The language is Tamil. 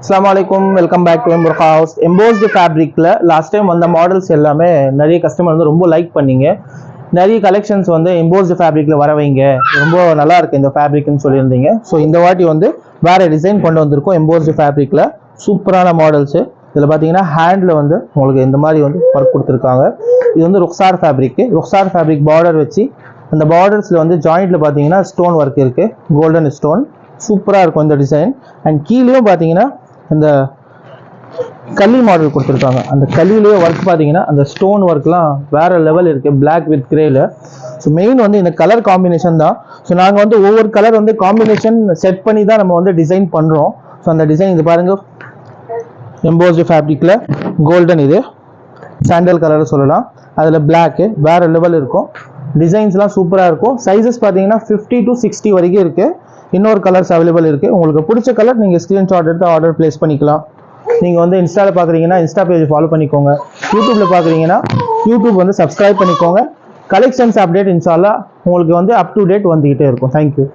Assalamualaikum, welcome back to Ember House. Embossed fabricல லாஸ்ட் டைம் வந்த மாடல்ஸ் எல்லாமே நிறைய கஸ்டமர் வந்து ரொம்ப லைக் பண்ணீங்க. நிறைய கலெக்ஷன்ஸ் வந்து எம்போஸ்டு ஃபேப்ரிக்ல வர வைங்க, ரொம்ப நல்லா இருக்கு இந்த ஃபேப்ரிக்னு சொல்லியிருந்தீங்க. ஸோ இந்த வாட்டி வந்து வேற டிசைன் கொண்டு வந்திருக்கோம் எம்போஸ்டு ஃபேப்ரிக்ல. சூப்பரான மாடல்ஸ். இதில் பார்த்தீங்கன்னா ஹேண்டில் வந்து உங்களுக்கு இந்த மாதிரி வந்து ஒர்க் கொடுத்துருக்காங்க. இது வந்து ருக்ஸார் ஃபேப்ரிக் பார்டர் வச்சு அந்த பார்டர்ஸில் வந்து ஜாயிண்ட்ல பார்த்தீங்கன்னா ஸ்டோன் ஒர்க் இருக்கு, கோல்டன் ஸ்டோன். சூப்பராக இருக்கும் இந்த டிசைன். அண்ட் கீழேயும் பார்த்தீங்கன்னா இந்த கல்லி மாடல் கொடுத்துருக்காங்க. அந்த கல்லிலேயே ஒர்க் பார்த்தீங்கன்னா அந்த ஸ்டோன் ஒர்க்லாம் வேற லெவல் இருக்கு, பிளாக் வித் கிரேல. ஸோ மெயின் வந்து இந்த கலர் காம்பினேஷன் தான். ஸோ நாங்கள் வந்து ஒவ்வொரு கலர் வந்து காம்பினேஷன் செட் பண்ணி தான் நம்ம வந்து டிசைன் பண்ணுறோம். ஸோ அந்த டிசைன் இது பாருங்க, எம்போஸ்டு ஃபேப்ரிக்ல கோல்டன், இது சாண்டல் கலர் சொல்லலாம். அதில் பிளாக்கு வேற லெவல் இருக்கும். டிசைன்ஸ்லாம் சூப்பராக இருக்கும். சைஸஸ் பார்த்தீங்கன்னா 50 to 60 வரைக்கும் இருக்கு. இன்னொரு கலர்ஸ் அவைலபிள் இருக்கு. உங்களுக்கு பிடிச்ச கலர் நீங்கள் ஸ்க்ரீன்ஷாட் எடுத்து ஆர்டர் பிளேஸ் பண்ணிக்கலாம். நீங்கள் வந்து இன்ஸ்டாவில் பார்க்குறீங்கன்னா இன்ஸ்டா பேஜ் ஃபாலோ பண்ணிக்கோங்க. யூடியூப்பில் பார்க்குறீங்கன்னா யூடியூப் வந்து சப்ஸ்கிரைப் பண்ணிக்கோங்க. கலெக்ஷன்ஸ் அப்டேட் இன்ஷால்லா உங்களுக்கு வந்து அப் டு டேட் வந்துகிட்டே இருக்கும். தேங்க்யூ.